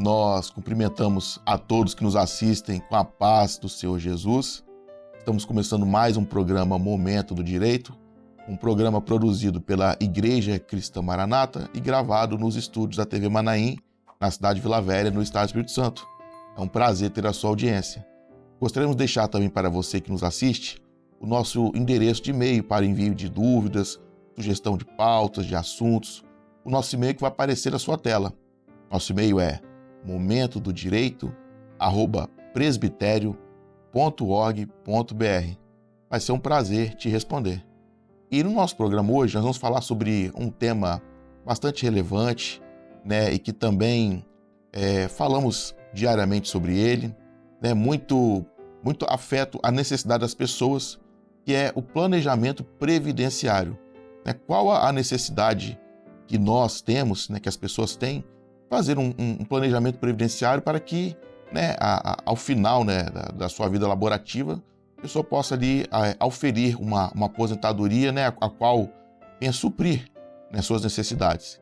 Nós cumprimentamos a todos que nos assistem com a paz do Senhor Jesus. Estamos começando mais um programa Momento do Direito, um programa produzido pela Igreja Cristã Maranata e gravado nos estúdios da TV Manaim, na cidade de Vila Velha, no estado do Espírito Santo. É um prazer ter a sua audiência. Gostaríamos de deixar também para você que nos assiste o nosso endereço de e-mail para envio de dúvidas, sugestão de pautas, de assuntos. O nosso e-mail que vai aparecer na sua tela. Nosso e-mail é momentodo-direito@presbiterio.org.br. Vai ser um prazer te responder. E no nosso programa hoje nós vamos falar sobre um tema bastante relevante, né, e que também falamos diariamente sobre ele, né, muito afeto à necessidade das pessoas, que é o planejamento previdenciário. Né? Qual a necessidade que nós temos, né, que as pessoas têm, fazer um planejamento previdenciário para que, né, ao final, né, da sua vida laborativa, a pessoa possa ali auferir uma aposentadoria, né, a qual venha suprir, né, suas necessidades.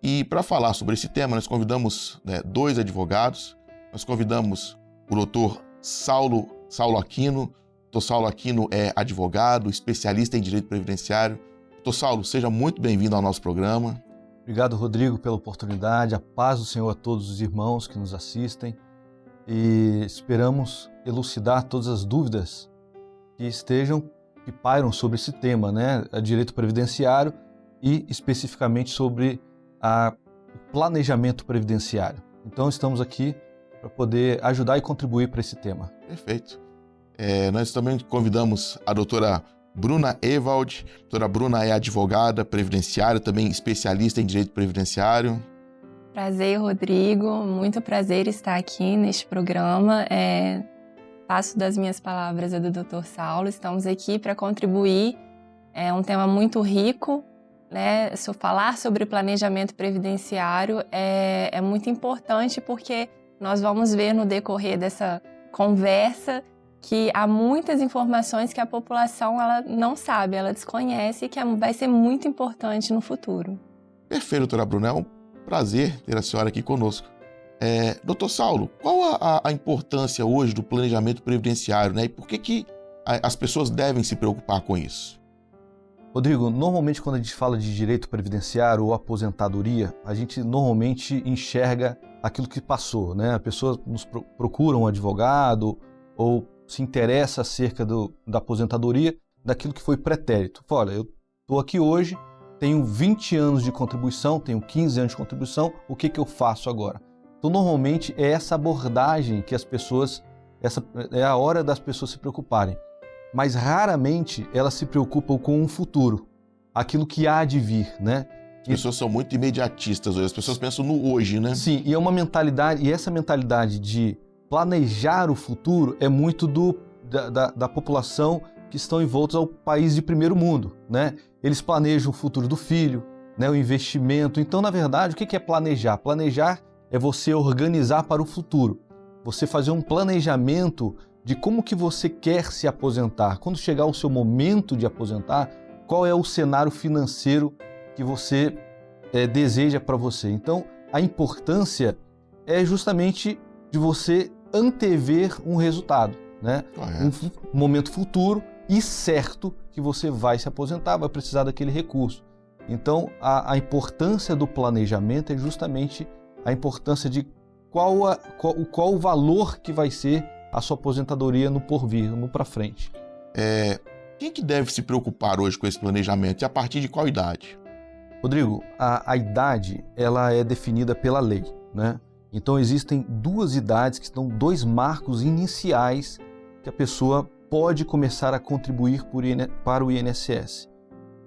E para falar sobre esse tema, nós convidamos, né, dois advogados. Nós convidamos o doutor Saulo Aquino. Doutor Saulo Aquino é advogado, especialista em direito previdenciário. Doutor Saulo, seja muito bem-vindo ao nosso programa. Obrigado, Rodrigo, pela oportunidade. A paz do Senhor a todos os irmãos que nos assistem. E esperamos elucidar todas as dúvidas que pairam sobre esse tema, né? Direito previdenciário e especificamente sobre o planejamento previdenciário. Então estamos aqui para poder ajudar e contribuir para esse tema. Perfeito. Nós também convidamos a doutora Bruna Ewald. A doutora Bruna é advogada previdenciária, também especialista em direito previdenciário. Prazer, Rodrigo. Muito prazer estar aqui neste programa. Passo das minhas palavras a do Dr. Saulo. Estamos aqui para contribuir. É um tema muito rico, né? Falar sobre planejamento previdenciário é muito importante porque nós vamos ver no decorrer dessa conversa que há muitas informações que a população ela não sabe, ela desconhece e que vai ser muito importante no futuro. Perfeito, doutora Bruna. É um prazer ter a senhora aqui conosco. Doutor Saulo, qual a importância hoje do planejamento previdenciário, né? E por que as pessoas devem se preocupar com isso? Rodrigo, normalmente quando a gente fala de direito previdenciário ou aposentadoria, a gente normalmente enxerga aquilo que passou, né? A pessoa nos procura um advogado ou se interessa acerca da aposentadoria, daquilo que foi pretérito. Olha, eu estou aqui hoje, tenho 20 anos de contribuição, tenho 15 anos de contribuição, o que eu faço agora? Então, normalmente é essa abordagem que é a hora das pessoas se preocuparem. Mas raramente elas se preocupam com o futuro, aquilo que há de vir, né? As pessoas são muito imediatistas hoje, as pessoas pensam no hoje, né? Sim, e essa mentalidade de planejar o futuro é muito da população que estão envoltos ao país de primeiro mundo, né? Eles planejam o futuro do filho, né? O investimento. Então, na verdade, o que é planejar? Planejar é você organizar para o futuro. Você fazer um planejamento de como que você quer se aposentar. Quando chegar o seu momento de aposentar, qual é o cenário financeiro que você deseja para você. Então, a importância é justamente de você antever um resultado, né? Um momento futuro e certo que você vai se aposentar, vai precisar daquele recurso. Então, a importância do planejamento é justamente a importância de qual o valor que vai ser a sua aposentadoria no porvir, no para frente. Quem que deve se preocupar hoje com esse planejamento e a partir de qual idade? Rodrigo, a idade ela é definida pela lei, né? Então existem duas idades que são dois marcos iniciais que a pessoa pode começar a contribuir para o INSS.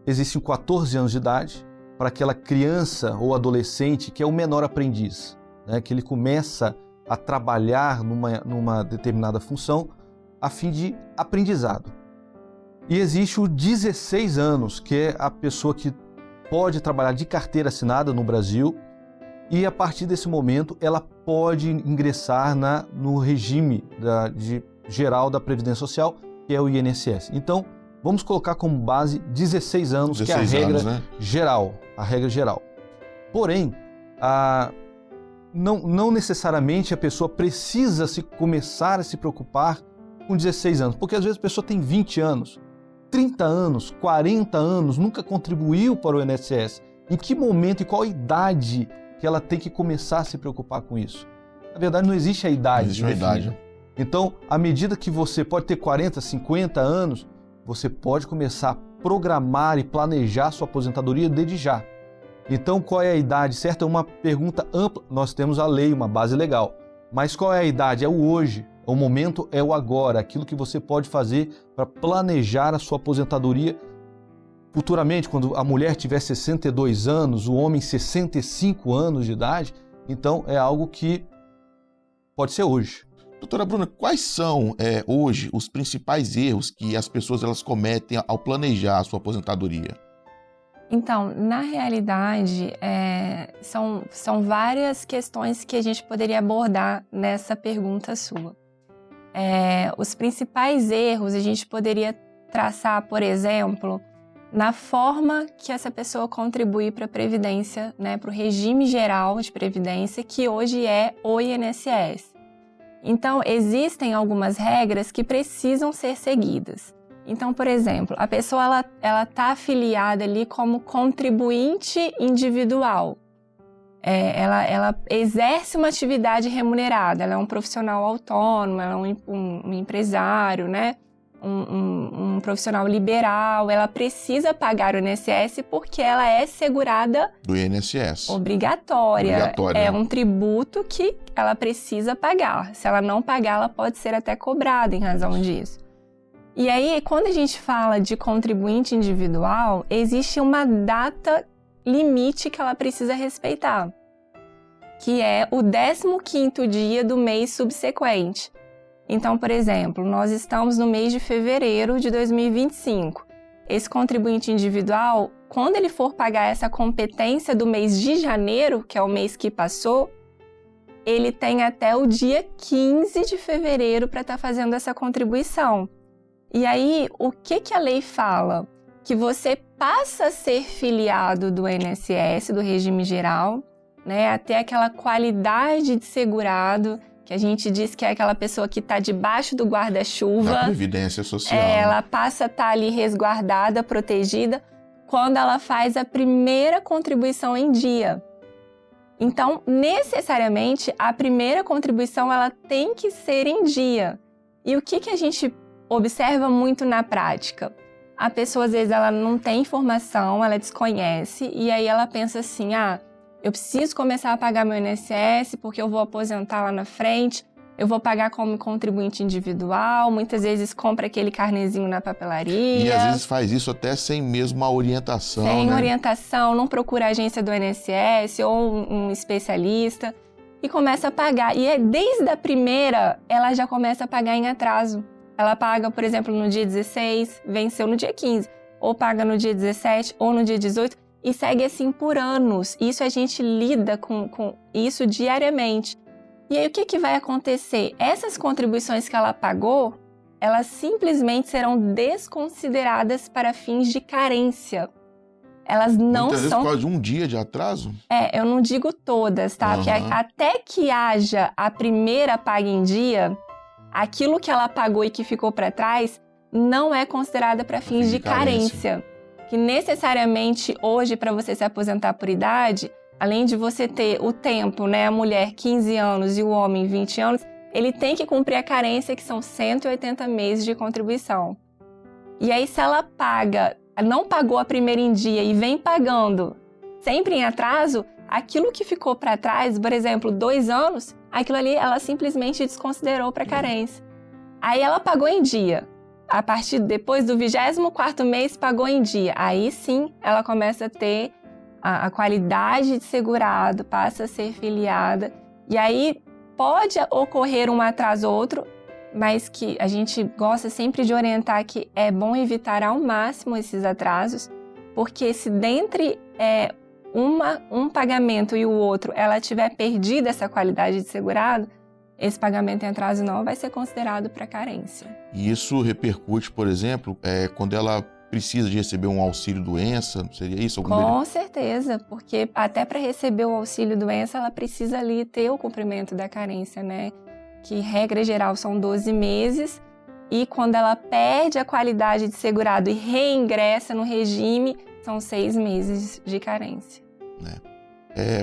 Existem 14 anos de idade para aquela criança ou adolescente que é o menor aprendiz, né? Que ele começa a trabalhar numa determinada função a fim de aprendizado. E existe o 16 anos, que é a pessoa que pode trabalhar de carteira assinada no Brasil e a partir desse momento ela pode ingressar no regime geral da Previdência Social, que é o INSS. Então, vamos colocar como base 16 anos, 16 que é a regra, né? Geral, a regra geral. Porém, não necessariamente a pessoa precisa começar a se preocupar com 16 anos, porque às vezes a pessoa tem 20 anos, 30 anos, 40 anos, nunca contribuiu para o INSS. Em que momento e qual idade que ela tem que começar a se preocupar com isso? Na verdade, não existe a idade. Não existe a idade. Então, à medida que você pode ter 40, 50 anos, você pode começar a programar e planejar sua aposentadoria desde já. Então, qual é a idade certa? É uma pergunta ampla. Nós temos a lei, uma base legal. Mas qual é a idade? É o hoje. O momento é o agora. Aquilo que você pode fazer para planejar a sua aposentadoria futuramente, quando a mulher tiver 62 anos, o homem 65 anos de idade. Então, é algo que pode ser hoje. Doutora Bruna, quais são hoje os principais erros que as pessoas elas cometem ao planejar a sua aposentadoria? Então, na realidade, são várias questões que a gente poderia abordar nessa pergunta sua. Os principais erros a gente poderia traçar, por exemplo, na forma que essa pessoa contribui para a Previdência, né, para o regime geral de Previdência, que hoje é o INSS. Então, existem algumas regras que precisam ser seguidas. Então, por exemplo, a pessoa ela está afiliada ali como contribuinte individual. Ela exerce uma atividade remunerada, ela é um profissional autônomo, ela é um empresário, né? Um profissional liberal, ela precisa pagar o INSS porque ela é segurada do INSS. Obrigatória. É um tributo que ela precisa pagar. Se ela não pagar, ela pode ser até cobrada em razão disso. E aí, quando a gente fala de contribuinte individual, existe uma data limite que ela precisa respeitar, que é o 15º dia do mês subsequente. Então, por exemplo, nós estamos no mês de fevereiro de 2025. Esse contribuinte individual, quando ele for pagar essa competência do mês de janeiro, que é o mês que passou, ele tem até o dia 15 de fevereiro para estar fazendo essa contribuição. E aí, o que a lei fala? Que você passa a ser filiado do INSS, do regime geral, né, até aquela qualidade de segurado, que a gente diz que é aquela pessoa que está debaixo do guarda-chuva. Da Previdência Social. Ela passa a estar ali resguardada, protegida, quando ela faz a primeira contribuição em dia. Então, necessariamente, a primeira contribuição ela tem que ser em dia. E o que a gente observa muito na prática? A pessoa, às vezes, ela não tem informação, ela desconhece, e aí ela pensa assim, eu preciso começar a pagar meu INSS porque eu vou aposentar lá na frente, eu vou pagar como contribuinte individual, muitas vezes compra aquele carnezinho na papelaria. E às vezes faz isso até sem mesmo uma orientação, Sem orientação, não procura a agência do INSS ou um especialista e começa a pagar. E desde a primeira, ela já começa a pagar em atraso. Ela paga, por exemplo, no dia 16, venceu no dia 15, ou paga no dia 17 ou no dia 18, e segue assim por anos. Isso a gente lida com isso diariamente. E aí o que vai acontecer? Essas contribuições que ela pagou, elas simplesmente serão desconsideradas para fins de carência. Elas não muitas vezes são... por causa de um dia de atraso? Eu não digo todas, tá? Porque até que haja a primeira paga em dia, aquilo que ela pagou e que ficou para trás não é considerada para fins de carência. Que necessariamente hoje, para você se aposentar por idade, além de você ter o tempo, né, a mulher 15 anos e o homem 20 anos, ele tem que cumprir a carência, que são 180 meses de contribuição. E aí, se ela não pagou a primeira em dia e vem pagando sempre em atraso, aquilo que ficou para trás, por exemplo, 2 anos, aquilo ali ela simplesmente desconsiderou para carência. Aí ela pagou em dia. A partir depois do 24º mês, pagou em dia. Aí sim, ela começa a ter a qualidade de segurado, passa a ser filiada. E aí pode ocorrer um atraso ou outro, mas que a gente gosta sempre de orientar que é bom evitar ao máximo esses atrasos, porque se dentre um pagamento e o outro ela tiver perdido essa qualidade de segurado, esse pagamento em atraso não vai ser considerado para carência. E isso repercute, por exemplo, quando ela precisa de receber um auxílio-doença? Seria isso? Com certeza, porque até para receber o auxílio-doença, ela precisa ali ter o cumprimento da carência, né? Que, regra geral, são 12 meses. E quando ela perde a qualidade de segurado e reingressa no regime, são 6 meses de carência.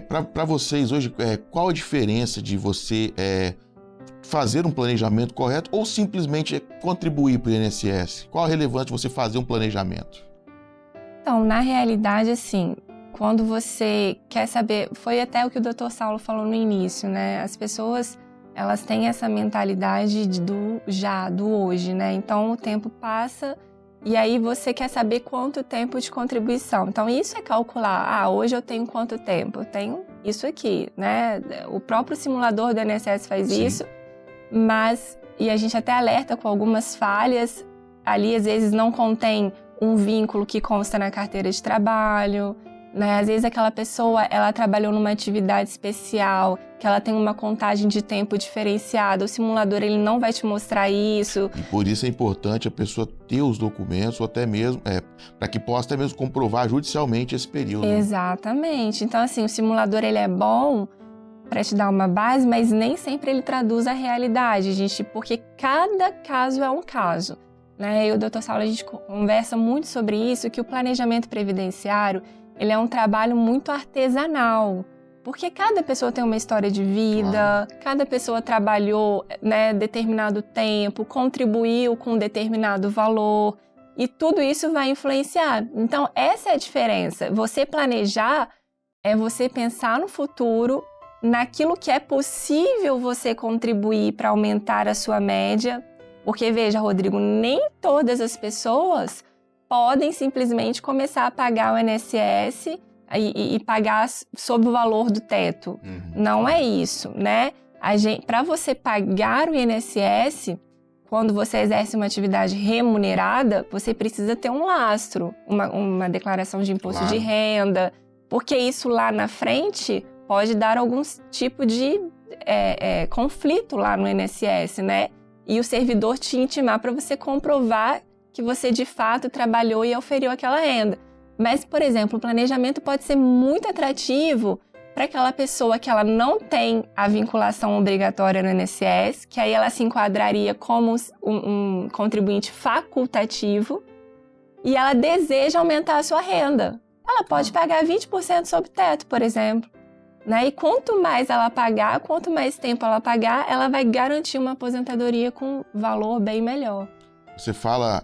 Para vocês hoje, qual a diferença de você fazer um planejamento correto ou simplesmente contribuir para o INSS? Qual a relevância de você fazer um planejamento? Então, na realidade, assim, quando você quer saber, foi até o que o Dr. Saulo falou no início, né? As pessoas, elas têm essa mentalidade do hoje, né? Então, o tempo passa e aí você quer saber quanto tempo de contribuição. Então, isso é calcular. Hoje eu tenho quanto tempo? Eu tenho isso aqui, né? O próprio simulador do INSS faz Sim. isso, e a gente até alerta com algumas falhas. Ali, às vezes, não contém um vínculo que consta na carteira de trabalho, né? Às vezes aquela pessoa, ela trabalhou numa atividade especial, que ela tem uma contagem de tempo diferenciada, o simulador ele não vai te mostrar isso. E por isso é importante a pessoa ter os documentos, ou até mesmo, para que possa até mesmo comprovar judicialmente esse período. Exatamente. Então, assim, o simulador ele é bom para te dar uma base, mas nem sempre ele traduz a realidade, gente, porque cada caso é um caso, né? Eu e o Dr. Saulo, a gente conversa muito sobre isso, que o planejamento previdenciário, ele é um trabalho muito artesanal, porque cada pessoa tem uma história de vida, cada pessoa trabalhou, né, determinado tempo, contribuiu com determinado valor, e tudo isso vai influenciar. Então, essa é a diferença. Você planejar é você pensar no futuro, naquilo que é possível você contribuir para aumentar a sua média, porque, veja, Rodrigo, nem todas as pessoas podem simplesmente começar a pagar o INSS e pagar sob o valor do teto. Não é isso, né? Para você pagar o INSS, quando você exerce uma atividade remunerada, você precisa ter um lastro, uma declaração de imposto de renda, porque isso lá na frente pode dar algum tipo de conflito lá no INSS, né? E o servidor te intimar para você comprovar que você de fato trabalhou e auferiu aquela renda. Mas, por exemplo, o planejamento pode ser muito atrativo para aquela pessoa que ela não tem a vinculação obrigatória no INSS, que aí ela se enquadraria como um contribuinte facultativo, e ela deseja aumentar a sua renda. Ela pode pagar 20% sobre teto, por exemplo. Né? E quanto mais ela pagar, quanto mais tempo ela pagar, ela vai garantir uma aposentadoria com valor bem melhor. Você fala,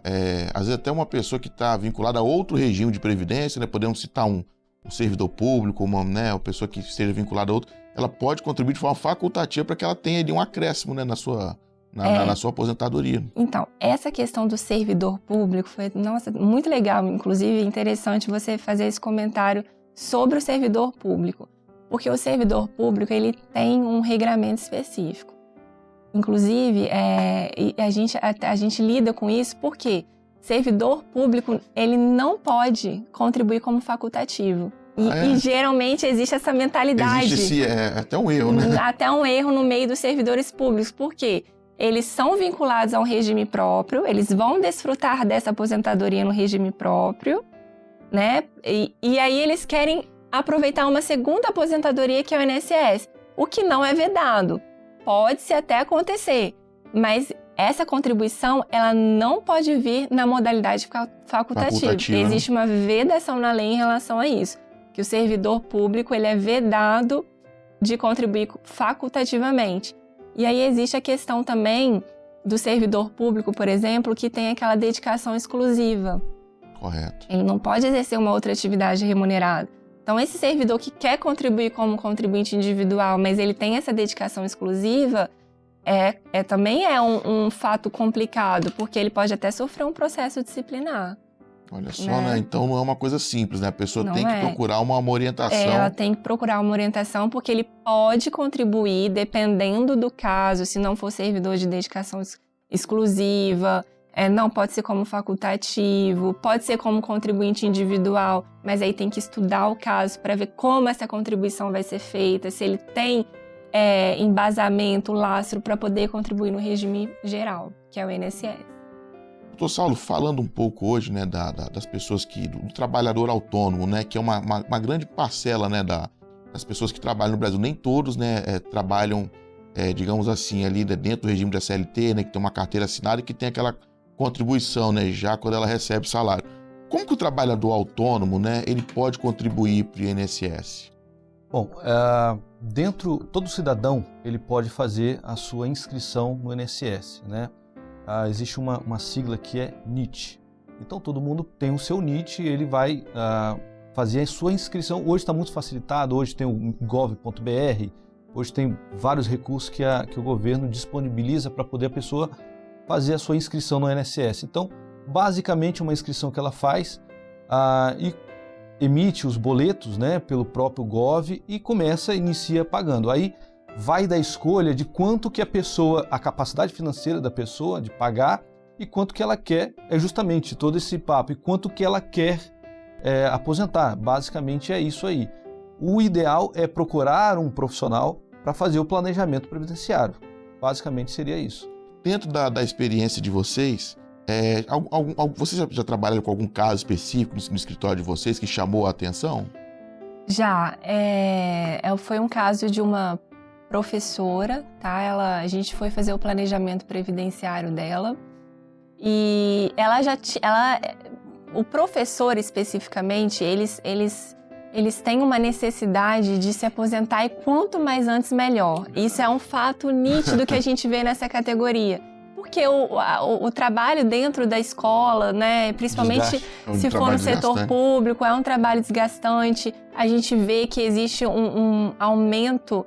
às vezes até uma pessoa que está vinculada a outro regime de previdência, né? Podemos citar um servidor público, uma pessoa que esteja vinculada a outro, ela pode contribuir de forma facultativa para que ela tenha ali um acréscimo, né, na sua aposentadoria. Então, essa questão do servidor público foi, muito legal, inclusive interessante você fazer esse comentário sobre o servidor público. Porque o servidor público, ele tem um regramento específico. Inclusive, a gente lida com isso porque servidor público, ele não pode contribuir como facultativo. E geralmente existe essa mentalidade. Existe até um erro, né? Até um erro no meio dos servidores públicos. Por quê? Eles são vinculados a um regime próprio, eles vão desfrutar dessa aposentadoria no regime próprio, né? E aí eles querem aproveitar uma segunda aposentadoria, que é o INSS, o que não é vedado. Pode-se até acontecer, mas essa contribuição ela não pode vir na modalidade facultativa. Existe uma vedação na lei em relação a isso, que o servidor público ele é vedado de contribuir facultativamente. E aí existe a questão também do servidor público, por exemplo, que tem aquela dedicação exclusiva. Correto. Ele não pode exercer uma outra atividade remunerada. Então, esse servidor que quer contribuir como contribuinte individual, mas ele tem essa dedicação exclusiva, também é um fato complicado, porque ele pode até sofrer um processo disciplinar. Olha só, né? Então não é uma coisa simples, né? A pessoa tem que procurar uma orientação. Ela tem que procurar uma orientação, porque ele pode contribuir, dependendo do caso, se não for servidor de dedicação exclusiva, não pode ser como facultativo, pode ser como contribuinte individual, mas aí tem que estudar o caso para ver como essa contribuição vai ser feita, se ele tem embasamento, lastro para poder contribuir no regime geral, que é o INSS. Doutor Saulo, falando um pouco hoje, né, das pessoas do trabalhador autônomo, né, que é uma grande parcela, né, das pessoas que trabalham no Brasil. Nem todos, né, trabalham, digamos assim, ali dentro do regime da CLT, né, que tem uma carteira assinada e que tem aquela contribuição, né, já quando ela recebe salário. Como que o trabalhador autônomo, né, ele pode contribuir para o INSS? Bom, todo cidadão ele pode fazer a sua inscrição no INSS, né? Existe uma sigla que é NIT. Então todo mundo tem o seu NIT e ele vai fazer a sua inscrição. Hoje está muito facilitado, hoje tem o gov.br, hoje tem vários recursos que o governo disponibiliza para poder a pessoa fazer a sua inscrição no INSS. Então, basicamente, uma inscrição que ela faz e emite os boletos, né, pelo próprio Gov e inicia pagando. Aí vai da escolha de quanto que a capacidade financeira da pessoa de pagar e quanto que ela quer, é justamente todo esse papo, e quanto que ela quer aposentar. Basicamente é isso aí. O ideal é procurar um profissional para fazer o planejamento previdenciário. Basicamente seria isso. Dentro da experiência de vocês, vocês já trabalharam com algum caso específico no escritório de vocês que chamou a atenção? Já. Foi um caso de uma professora, tá? A gente foi fazer o planejamento previdenciário dela e o professor especificamente, eles têm uma necessidade de se aposentar e quanto mais antes melhor. Isso é um fato nítido que a gente vê nessa categoria. Porque o trabalho dentro da escola, né, principalmente se for no setor público, é um trabalho desgastante. A gente vê que existe um aumento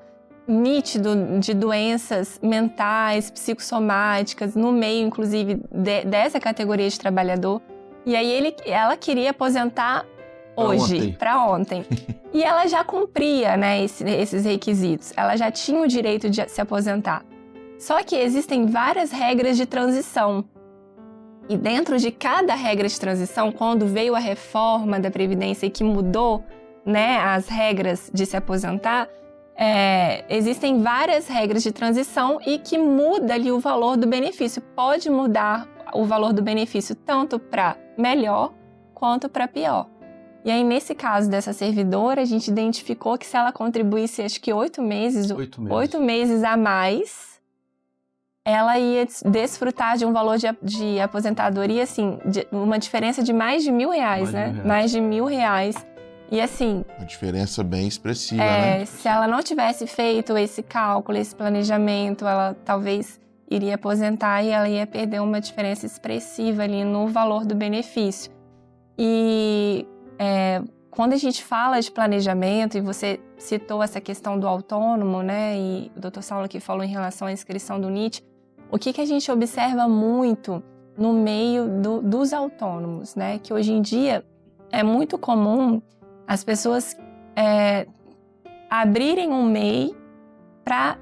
nítido de doenças mentais, psicossomáticas, no meio, inclusive, dessa categoria de trabalhador. E aí ela queria aposentar hoje, para ontem. E ela já cumpria, né, esses requisitos. Ela já tinha o direito de se aposentar. Só que existem várias regras de transição. E dentro de cada regra de transição, quando veio a reforma da Previdência e que mudou, né, as regras de se aposentar, existem várias regras de transição e que muda ali o valor do benefício. Pode mudar o valor do benefício tanto para melhor quanto para pior. E aí, nesse caso dessa servidora, a gente identificou que se ela contribuísse, acho que 8 meses a mais, ela ia desfrutar de um valor de aposentadoria, assim, uma diferença de mais de R$1.000, né? Mais de R$1.000. E assim... Uma diferença bem expressiva, né? Se ela não tivesse feito esse cálculo, esse planejamento, ela talvez iria aposentar e ela ia perder uma diferença expressiva ali no valor do benefício. E quando a gente fala de planejamento, e você citou essa questão do autônomo, né? E o Dr. Saulo aqui falou em relação à inscrição do NIT, o que a gente observa muito no meio dos autônomos, né? Que hoje em dia é muito comum as pessoas abrirem um MEI para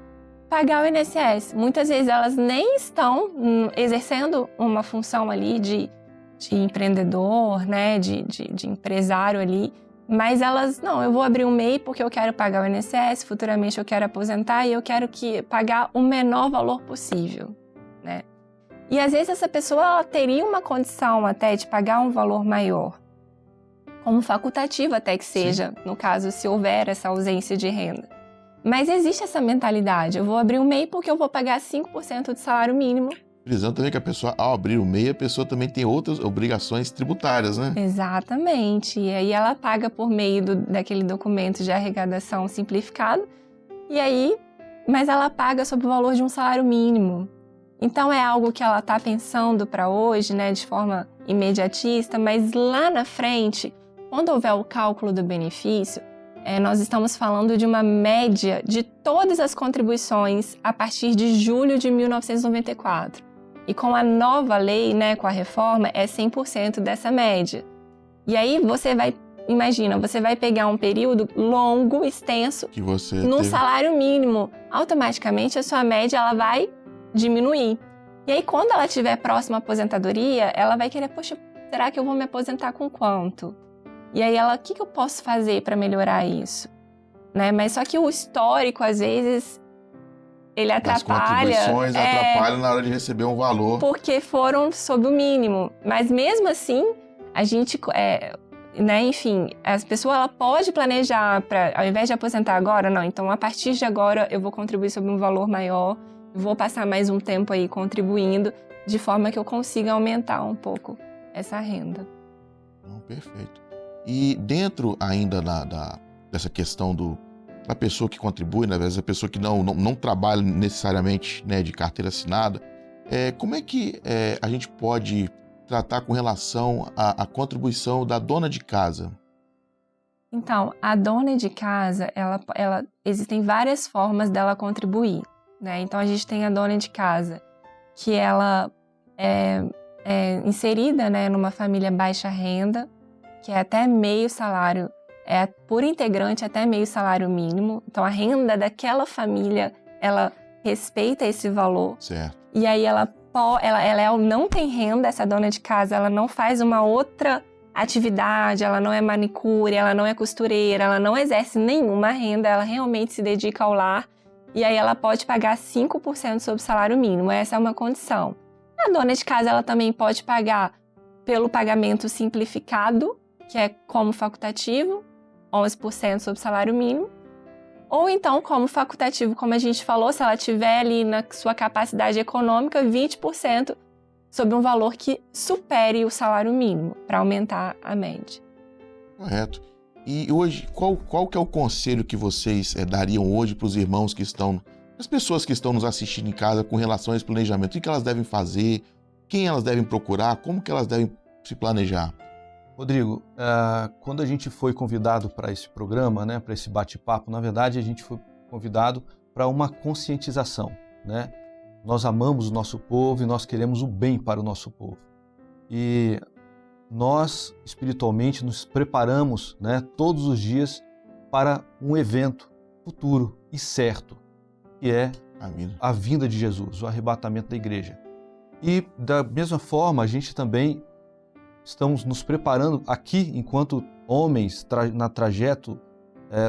pagar o INSS. Muitas vezes elas nem estão exercendo uma função ali de empreendedor, né, de empresário ali, mas elas, não, eu vou abrir um MEI porque eu quero pagar o INSS, futuramente eu quero aposentar e eu quero pagar o menor valor possível, né? E às vezes essa pessoa ela teria uma condição até de pagar um valor maior, como facultativo até que seja, sim, no caso, se houver essa ausência de renda. Mas existe essa mentalidade, eu vou abrir um MEI porque eu vou pagar 5% do salário mínimo. Frisando também que a pessoa, ao abrir o MEI, a pessoa também tem outras obrigações tributárias, né? Exatamente, e aí ela paga por meio daquele documento de arrecadação simplificado, e aí, mas ela paga sob o valor de um salário mínimo. Então é algo que ela está pensando para hoje, né, de forma imediatista, mas lá na frente, quando houver o cálculo do benefício, nós estamos falando de uma média de todas as contribuições a partir de julho de 1994. E com a nova lei, né, com a reforma, é 100% dessa média. E aí você vai pegar um período longo, extenso, que você no salário mínimo. Automaticamente a sua média ela vai diminuir. E aí quando ela estiver próxima à aposentadoria, ela vai querer, poxa, será que eu vou me aposentar com quanto? E aí ela, o que eu posso fazer para melhorar isso? Né? Mas só que o histórico, às vezes, ele As atrapalha. contribuições atrapalham na hora de receber um valor. Porque foram sob o mínimo. Mas mesmo assim, a gente, né, enfim, a pessoa ela pode planejar para, ao invés de aposentar agora, não. Então, a partir de agora, eu vou contribuir sobre um valor maior, vou passar mais um tempo aí contribuindo, de forma que eu consiga aumentar um pouco essa renda. Perfeito. E dentro ainda dessa questão da pessoa que contribui, né, a pessoa que não trabalha necessariamente, né, de carteira assinada, como é que a gente pode tratar com relação à contribuição da dona de casa? Então, a dona de casa, existem várias formas dela contribuir, né? Então, a gente tem a dona de casa, que ela é inserida, né, numa família baixa renda, que é até meio salário, por integrante até meio salário mínimo. Então, a renda daquela família, ela respeita esse valor. Certo. E aí, ela não tem renda, essa dona de casa, ela não faz uma outra atividade, ela não é manicure, ela não é costureira, ela não exerce nenhuma renda, ela realmente se dedica ao lar. E aí, ela pode pagar 5% sobre o salário mínimo. Essa é uma condição. A dona de casa, ela também pode pagar pelo pagamento simplificado, que é como facultativo, 11% sobre o salário mínimo, ou então como facultativo, como a gente falou, se ela tiver ali na sua capacidade econômica, 20% sobre um valor que supere o salário mínimo, para aumentar a média. Correto. E hoje, qual que é o conselho que vocês dariam hoje para os irmãos que estão, as pessoas que estão nos assistindo em casa com relação a esse planejamento? O que elas devem fazer? Quem elas devem procurar? Como que elas devem se planejar? Rodrigo, quando a gente foi convidado para esse programa, né, para esse bate-papo, na verdade a gente foi convidado para uma conscientização, né? Nós amamos o nosso povo e nós queremos o bem para o nosso povo. E nós, espiritualmente, nos preparamos, né, todos os dias para um evento futuro e certo, que é a vinda de Jesus, o arrebatamento da igreja. E da mesma forma, a gente também estamos nos preparando aqui, enquanto homens na trajeto,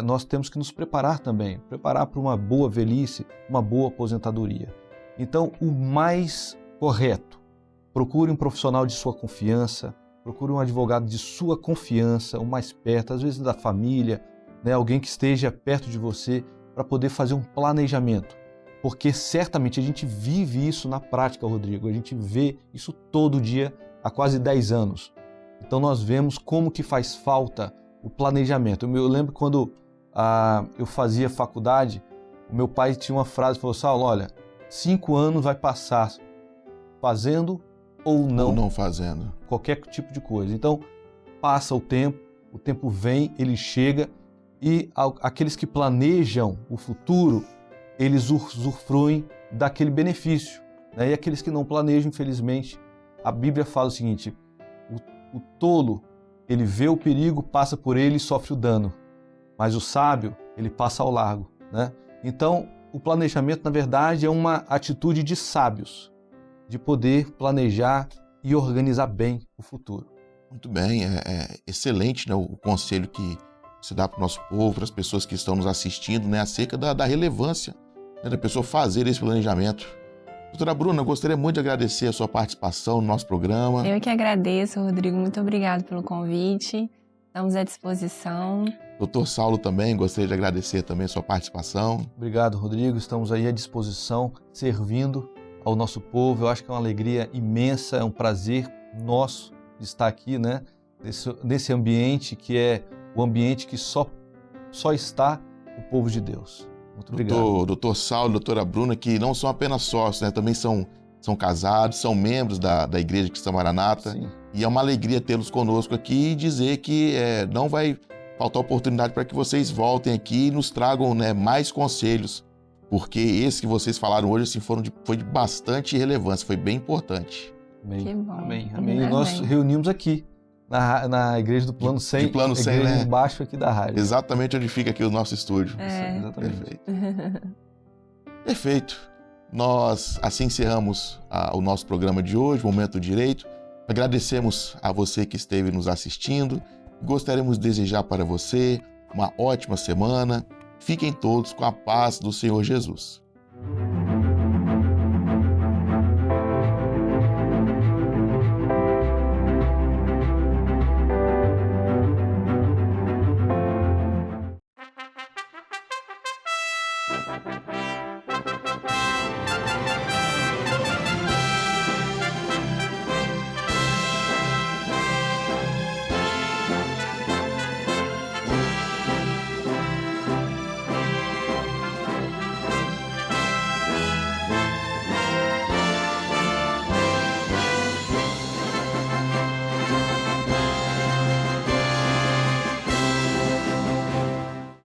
nós temos que nos preparar também, preparar para uma boa velhice, uma boa aposentadoria. Então, o mais correto, procure um profissional de sua confiança, procure um advogado de sua confiança, o mais perto, às vezes da família, né, alguém que esteja perto de você, para poder fazer um planejamento. Porque certamente a gente vive isso na prática, Rodrigo, a gente vê isso todo dia, há quase 10 anos. Então nós vemos como que faz falta o planejamento. Eu lembro quando eu fazia faculdade, o meu pai tinha uma frase, falou: Saulo, olha, 5 anos vai passar fazendo ou não fazendo qualquer tipo de coisa. Então passa o tempo vem, ele chega, e aqueles que planejam o futuro, eles usufruem daquele benefício, né? E aqueles que não planejam, infelizmente, a Bíblia fala o seguinte: o tolo, ele vê o perigo, passa por ele e sofre o dano. Mas o sábio, ele passa ao largo, né? Então, o planejamento, na verdade, é uma atitude de sábios, de poder planejar e organizar bem o futuro. Muito bem, é excelente, né, o conselho que se dá para o nosso povo, para as pessoas que estão nos assistindo, né, acerca da relevância, né, da pessoa fazer esse planejamento. Doutora Bruna, eu gostaria muito de agradecer a sua participação no nosso programa. Eu que agradeço, Rodrigo. Muito obrigado pelo convite. Estamos à disposição. Doutor Saulo também, gostaria de agradecer também a sua participação. Obrigado, Rodrigo. Estamos aí à disposição, servindo ao nosso povo. Eu acho que é uma alegria imensa, é um prazer nosso de estar aqui, né? Nesse ambiente que é o ambiente que só está o povo de Deus. Muito obrigado. Doutor Saulo, doutora Bruna, que não são apenas sócios, né? Também são casados, são membros da Igreja Cristã Maranata. Sim. E é uma alegria tê-los conosco aqui e dizer que não vai faltar oportunidade para que vocês voltem aqui e nos tragam, né, mais conselhos, porque esse que vocês falaram hoje assim, foi de bastante relevância, foi bem importante. Amém. Que bom. Amém. Amém. E nós reunimos aqui na Igreja do Plano 100, de Plano 100, igreja né? embaixo aqui da rádio. Exatamente onde fica aqui o nosso estúdio. Exatamente. Perfeito. Perfeito. Nós assim encerramos o nosso programa de hoje, Momento Direito. Agradecemos a você que esteve nos assistindo. Gostaríamos de desejar para você uma ótima semana. Fiquem todos com a paz do Senhor Jesus.